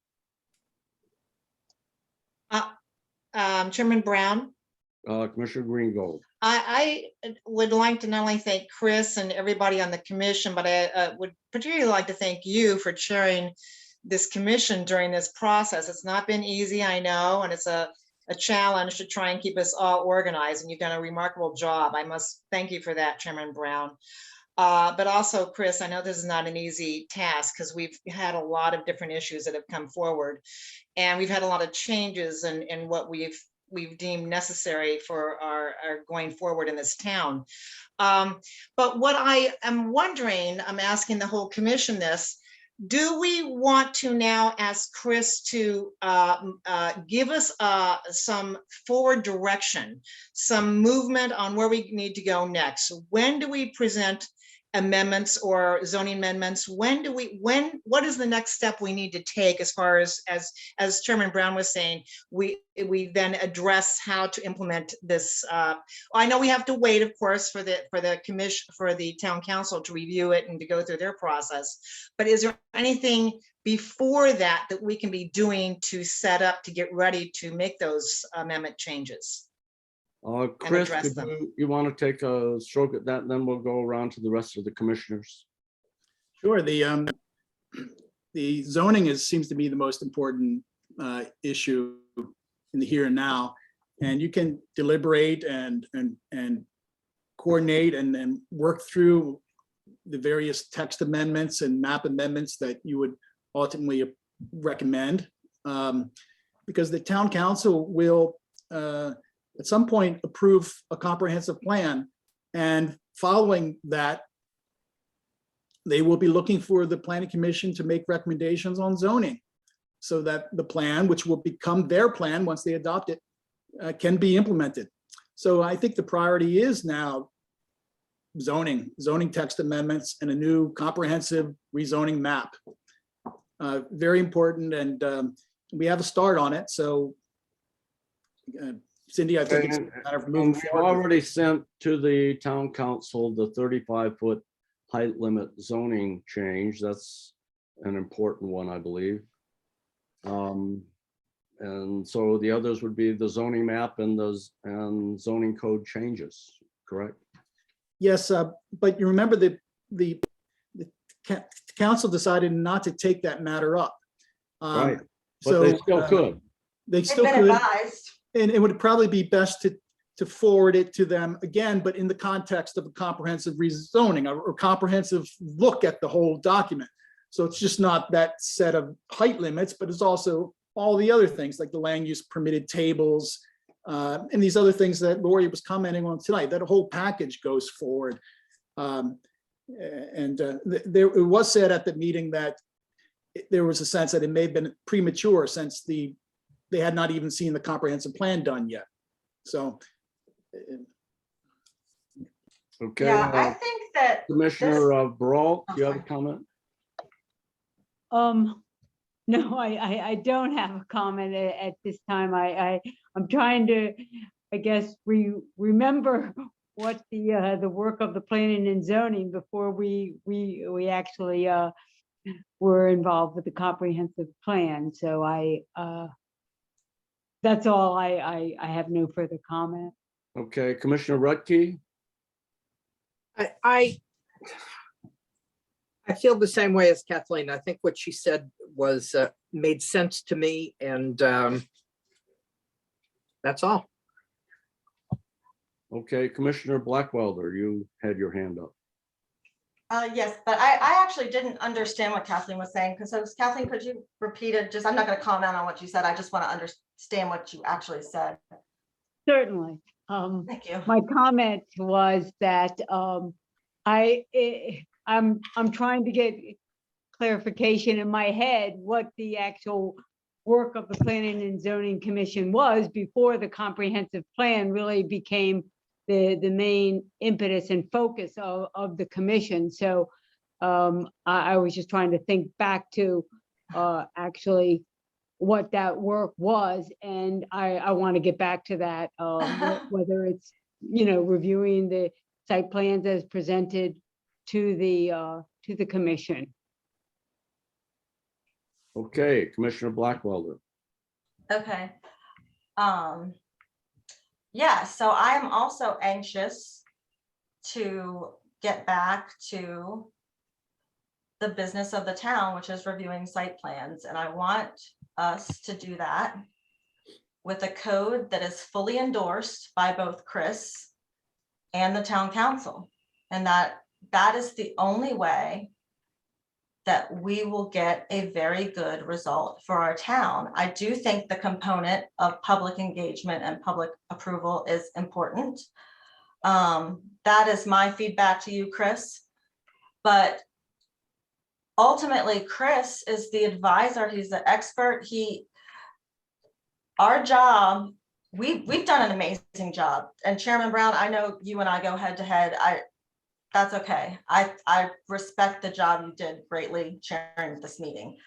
Chairman Brown? Commissioner Greengold. I would like to not only thank Chris and everybody on the commission, but I would particularly like to thank you for chairing this commission during this process. It's not been easy, I know, and it's a challenge to try and keep us all organized, and you've done a remarkable job. I must thank you for that, Chairman Brown. But also, Chris, I know this is not an easy task because we've had a lot of different issues that have come forward. And we've had a lot of changes in what we've deemed necessary for our going forward in this town. But what I am wondering, I'm asking the whole commission this, do we want to now ask Chris to give us some forward direction, some movement on where we need to go next? When do we present amendments or zoning amendments? What is the next step we need to take as far as Chairman Brown was saying, we then address how to implement this. I know we have to wait, of course, for the commission, for the town council to review it and to go through their process. But is there anything before that we can be doing to set up to get ready to make those amendment changes? Chris, address could them. you want to take a stroke at that, and then we'll go around to the rest of the commissioners? Sure, the zoning seems to be the most important issue in the here and now. And you can deliberate and coordinate and work through the various text amendments and map amendments that you would ultimately recommend. Because the town council will at some point approve a comprehensive plan, and following that, they will be looking for the planning commission to make recommendations on zoning, so that the plan, which will become their plan once they adopt it, can be implemented. So I think the priority is now zoning text amendments and a new comprehensive rezoning map. Very important, and we have a start on it. So Cindy, I think it's a matter of moving We've forward. already sent to the town council the 35-foot height limit zoning change. That's an important one, I believe. And so the others would be the zoning map and zoning code changes, correct? Yes, but you remember the council decided not to take that matter up. Right, but they still could. They They've still been could. advised. And it would probably be best to forward it to them again, but in the context of a comprehensive rezoning or comprehensive look at the whole document. So it's just not that set of height limits, but it's also all the other things like the land use permitted tables and these other things that Lori was commenting on tonight. That whole package goes forward. It was said at the meeting that there was a sense that it may have been premature since they had not even seen the comprehensive plan done yet. So. Okay. Yeah, I think that Commissioner Brault, do you have a Okay. comment? No, I don't have a comment at this time. I'm trying to, I guess, remember what the work of the planning and zoning before we actually were involved with the comprehensive plan. So that's all. I have no further comment. Okay, Commissioner Rutke? I feel the same way as Kathleen. I think what she said was made sense to me, and that's all. Okay, Commissioner Blackwelder, you had your hand up. yes, but I actually didn't understand what Kathleen was saying, because Kathleen, could you repeat it? Just, I'm not going to comment on what you said. I just want to understand what you actually said. Certainly. Thank you. My comment was that I'm trying to get clarification in my head what the actual work of the Planning and Zoning Commission was before the comprehensive plan really became the main impetus and focus of the commission. So I was just trying to think back to actually what that work was, and I want to get back to that, whether it's reviewing the site plans as presented to the commission. Okay, Commissioner Blackwelder. Okay. Yeah, so I am also anxious to get back to the business of the town, which is reviewing site plans. And I want us to do that with a code that is fully endorsed by both Chris and the town council. And that that is the only way that we will get a very good result for our town. I do think the component of public engagement and public approval is important. That is my feedback to you, Chris. But ultimately, Chris is the advisor. He's the expert. Our job, we've done an amazing job. And Chairman Brown, I know you and I go head to head. That's okay. I respect the job you did greatly chairing this meeting.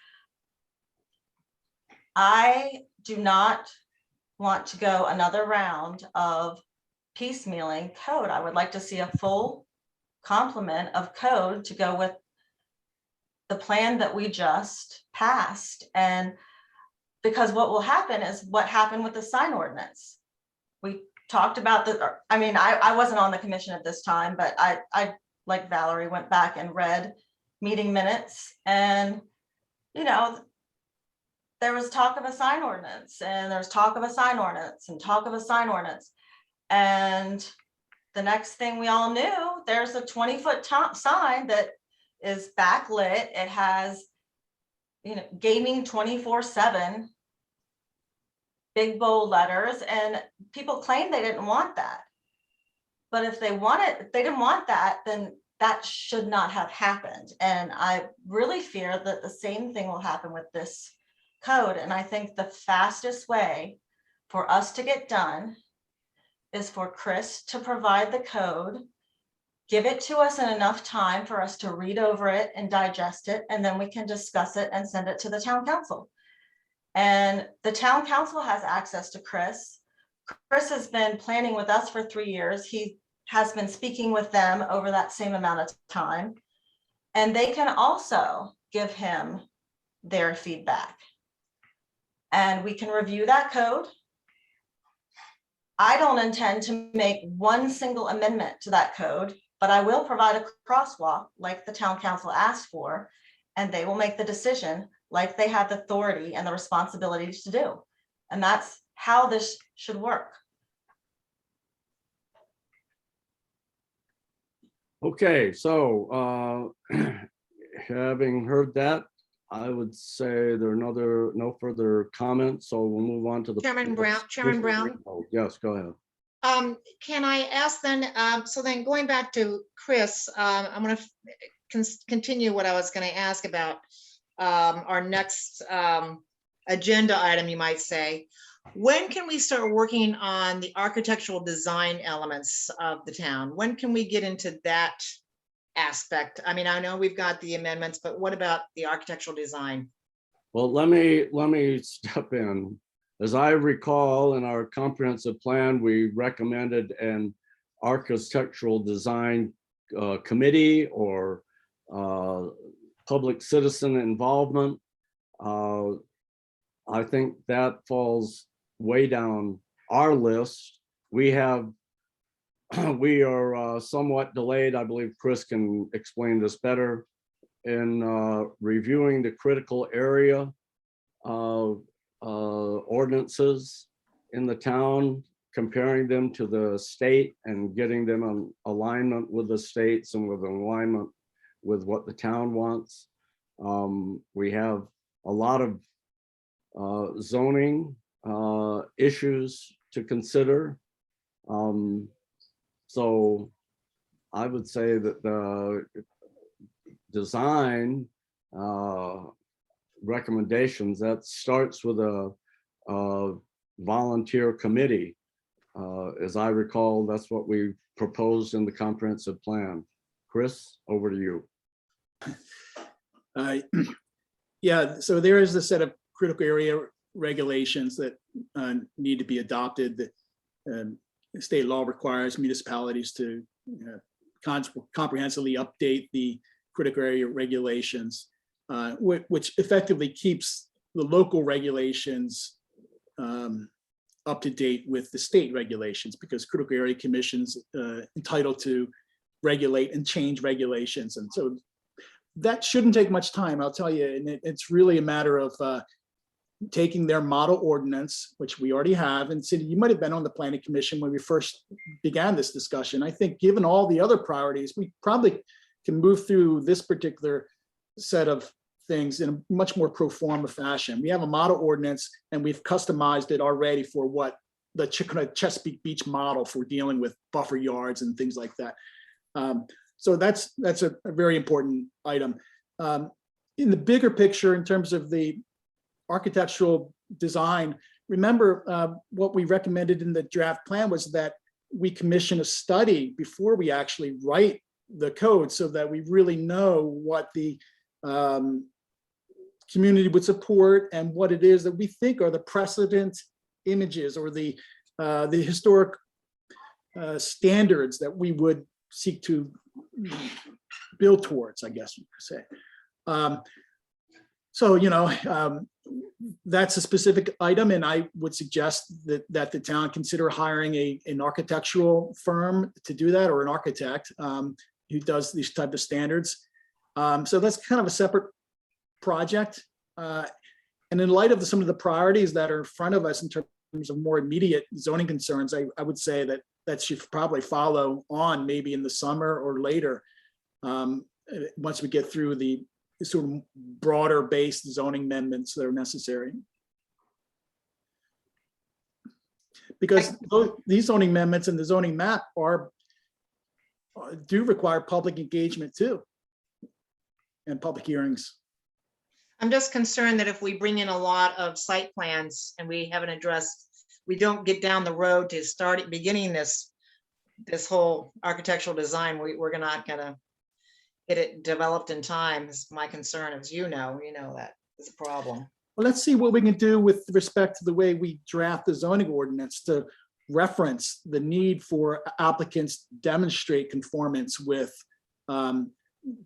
I do not want to go another round of piecemealing code. I would like to see a full complement of code to go with the plan that we just passed. And because what will happen is what happened with the sign ordinance. We talked about I wasn't on the commission at this time, but I like Valerie went back and read meeting minutes, and there was talk of a sign ordinance, and there's talk of a sign ordinance and talk of a sign ordinance. And the next thing we all knew, there's a 20-foot sign that is backlit. It has, gaming 24/7, big bold letters, and people claim they didn't want that. But if they didn't want that, then that should not have happened. And I really fear that the same thing will happen with this code. And I think the fastest way for us to get done is for Chris to provide the code, give it to us in enough time for us to read over it and digest it, and then we can discuss it and send it to the town council. And the town council has access to Chris. Chris has been planning with us for 3 years. He has been speaking with them over that same amount of time. And they can also give him their feedback. And we can review that code. I don't intend to make one single amendment to that code, but I will provide a crosswalk like the town council asked for, and they will make the decision like they have the authority and the responsibilities to do. And that's how this should work. Okay, so having heard that, I would say there are no further comments, so we'll move on to the. Chairman Brown. Oh, yes, go ahead. Can I ask then, so then going back to Chris, I'm going to continue what I was going to ask about our next agenda item, you might say. When can we start working on the architectural design elements of the town? When can we get into that aspect? I mean, I know we've got the amendments, but what about the architectural design? Well, let me step in. As I recall, in our comprehensive plan, we recommended an architectural design committee or public citizen involvement. I think that falls way down our list. We are somewhat delayed. I believe Chris can explain this better in reviewing the critical area ordinances in the town, comparing them to the state and getting them in alignment with the states and with alignment with what the town wants. We have a lot of zoning issues to consider. So I would say that the design recommendations, that starts with a volunteer committee. As I recall, that's what we proposed in the comprehensive plan. Chris, over to you. Yeah, so there is a set of critical area regulations that need to be adopted. That state law requires municipalities to comprehensively update the critical area regulations, which effectively keeps the local regulations up to date with the state regulations, because critical area commissions entitled to regulate and change regulations. And so that shouldn't take much time, I'll tell you. And it's really a matter of taking their model ordinance, which we already have. And Cindy, you might have been on the planning commission when we first began this discussion. I think given all the other priorities, we probably can move through this particular set of things in a much more pro forma fashion. We have a model ordinance and we've customized it already for what the Chesapeake Beach model for dealing with buffer yards and things like that. So that's a very important item. In the bigger picture, in terms of the architectural design, remember what we recommended in the draft plan was that we commission a study before we actually write the code so that we really know what the community would support and what it is that we think are the precedent images or the historic standards that we would seek to build towards, I guess you could say. So, you know, that's a specific item, and I would suggest that the town consider hiring an architectural firm to do that, or an architect who does these type of standards. So that's kind of a separate project. And in light of some of the priorities that are in front of us in terms of more immediate zoning concerns, I would say that should probably follow on maybe in the summer or later, once we get through the sort of broader based zoning amendments that are necessary. Because these zoning amendments and the zoning map do require public engagement too, and public hearings. I'm just concerned that if we bring in a lot of site plans and we haven't addressed, we don't get down the road to beginning this whole architectural design, we're not gonna get it developed in time, is my concern. As you know that is a problem. Well, let's see what we can do with respect to the way we draft the zoning ordinance to reference the need for applicants to demonstrate conformance with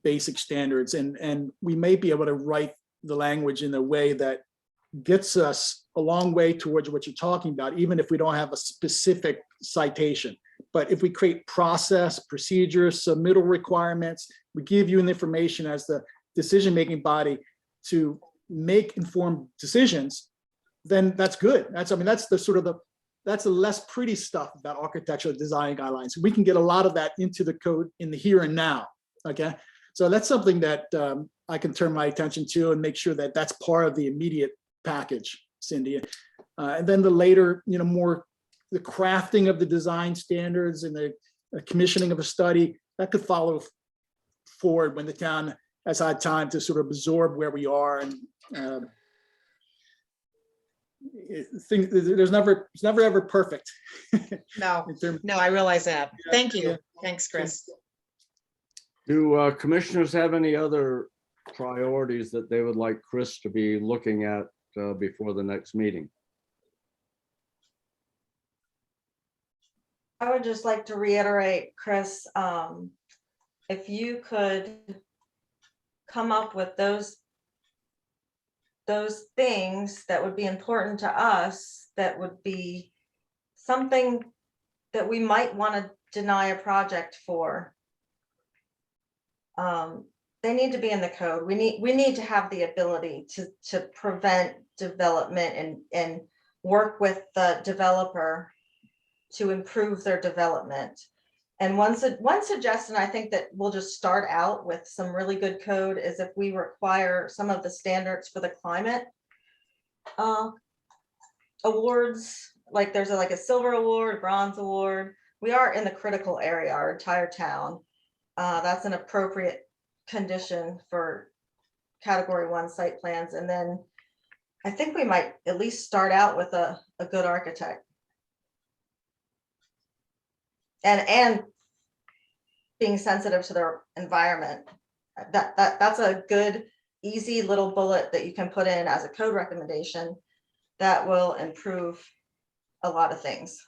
basic standards. And we may be able to write the language in a way that gets us a long way towards what you're talking about, even if we don't have a specific citation. But if we create process, procedures, submittal requirements, we give you an information as the decision-making body to make informed decisions, then that's good. That's the less pretty stuff about architectural design guidelines. We can get a lot of that into the code in the here and now. Okay, so that's something that I can turn my attention to and make sure that that's part of the immediate package, Cindy. And then the later, more the crafting of the design standards and the commissioning of a study that could follow forward when the town has had time to sort of absorb where we are. And it's never ever perfect. No, I realize that. Thank you. Yeah. Thanks, Chris. Do commissioners have any other priorities that they would like Chris to be looking at before the next meeting? I would just like to reiterate, Chris, if you could come up with those things that would be important to us, that would be something that we might want to deny a project for. They need to be in the code. We need to have the ability to prevent development and work with the developer to improve their development. And one suggestion, I think that we'll just start out with some really good code, is if we require some of the standards for the climate awards, like there's a silver award, bronze award. We are in the critical area, our entire town. That's an appropriate condition for category 1 site plans. And then I think we might at least start out with a good architect. And being sensitive to their environment. That's a good, easy little bullet that you can put in as a code recommendation that will improve a lot of things.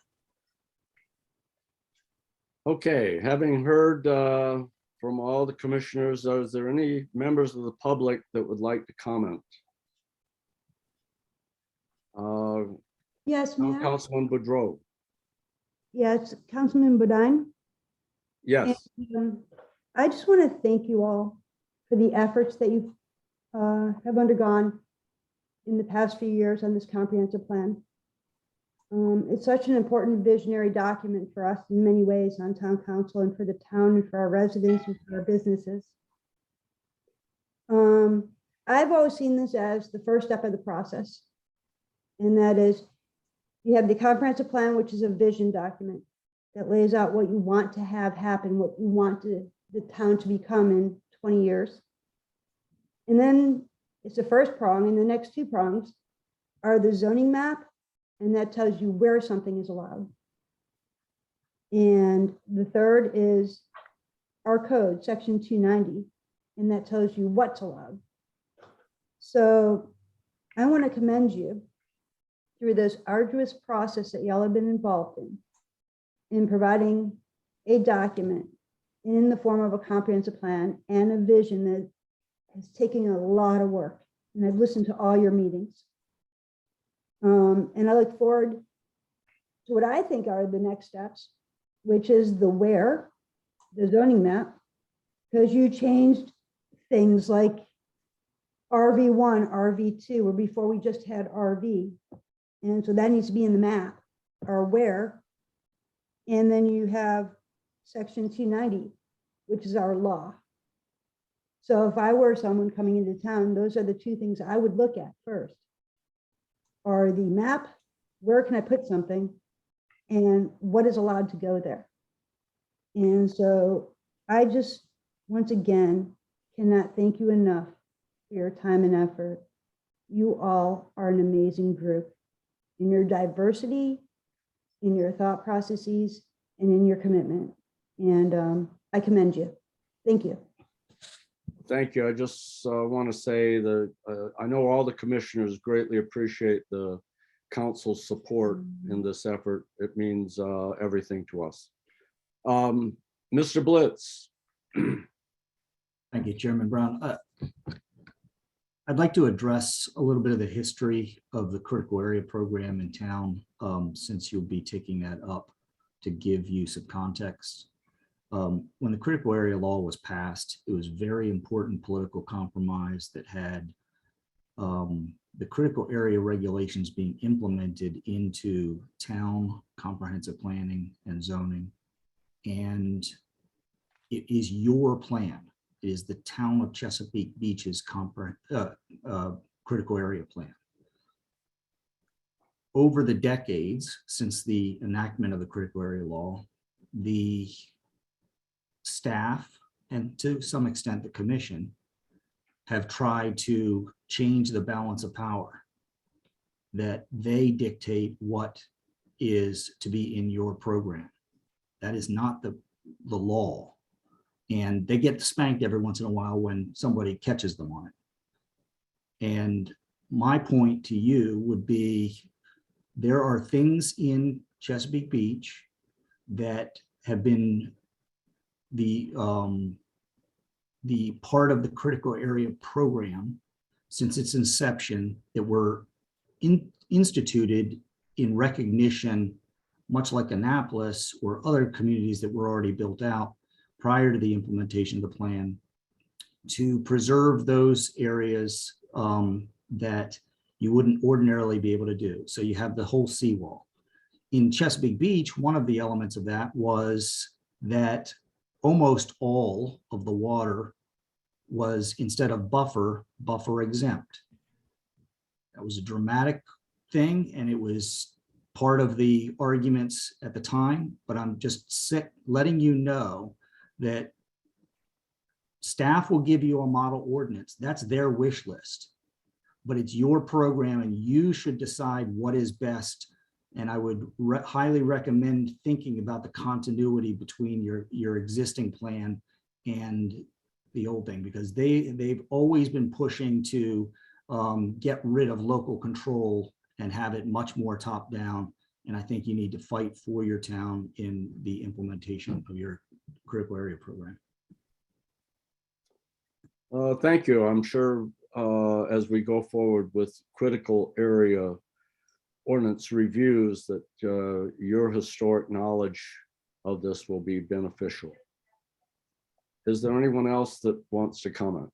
Okay, having heard from all the commissioners, is there any members of the public that would like to comment? Yes, Mayor. Councilman Boudreau. Yes, Councilman Bodine. Yes. And, I just want to thank you all for the efforts that you have undergone in the past few years on this comprehensive plan. It's such an important visionary document for us in many ways on town council and for the town and for our residents and for our businesses. I've always seen this as the first step of the process. And that is, you have the comprehensive plan, which is a vision document that lays out what you want to have happen, what you want the town to become in 20 years. And then it's the first prong, and the next two prongs are the zoning map, and that tells you where something is allowed. And the third is our code, section 290, and that tells you what's allowed. So I want to commend you through this arduous process that y'all have been involved in providing a document in the form of a comprehensive plan and a vision that has taken a lot of work. And I've listened to all your meetings. And I look forward to what I think are the next steps, which is the where, the zoning map, because you changed things like RV1, RV2, or before we just had RV. And so that needs to be in the map, or where. And then you have section 290, which is our law. So if I were someone coming into town, those are the two things I would look at first. Are the map, where can I put something, and what is allowed to go there? And so I just, once again, cannot thank you enough for your time and effort. You all are an amazing group in your diversity, in your thought processes, and in your commitment. And I commend you. Thank you. Thank you. I just want to say that I know all the commissioners greatly appreciate the council's support in this effort. It means everything to us. Mr. Blitz. Thank you, Chairman Brown. I'd like to address a little bit of the history of the critical area program in town, since you'll be taking that up to give you some context. When the critical area law was passed, it was very important political compromise that had the critical area regulations being implemented into town comprehensive planning and zoning. And it is your plan. It is the town of Chesapeake Beach's critical area plan. Over the decades since the enactment of the critical area law, the staff, and to some extent the commission, have tried to change the balance of power, that they dictate what is to be in your program. That is not the law. And they get spanked every once in a while when somebody catches them on it. And my point to you would be, there are things in Chesapeake Beach that have been the part of the critical area program since its inception that were instituted in recognition, much like Annapolis or other communities that were already built out prior to the implementation of the plan, to preserve those areas that you wouldn't ordinarily be able to do. So you have the whole seawall. In Chesapeake Beach, one of the elements of that was that almost all of the water was, instead of buffer exempt. That was a dramatic thing, and it was part of the arguments at the time, but I'm just letting you know that staff will give you a model ordinance. That's their wish list, but it's your program and you should decide what is best. And I would highly recommend thinking about the continuity between your existing plan and the old thing, because they've always been pushing to get rid of local control and have it much more top down. And I think you need to fight for your town in the implementation of your critical area program. Thank you. I'm sure as we go forward with critical area ordinance reviews that your historic knowledge of this will be beneficial. Is there anyone else that wants to comment?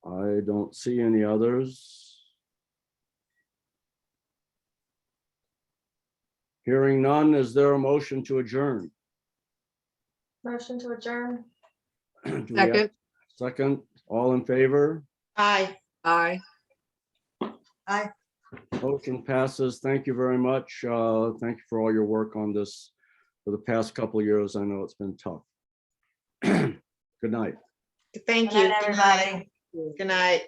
I don't see any others. Hearing none, is there a motion to adjourn? Motion to adjourn. Do we have- Second, Second, all in favor? Aye. aye. Motion passes. Thank you very much. Thank you for all your work on this for the past couple of years. I know it's been tough. Good night. Thank Good you. night, everybody. Good night.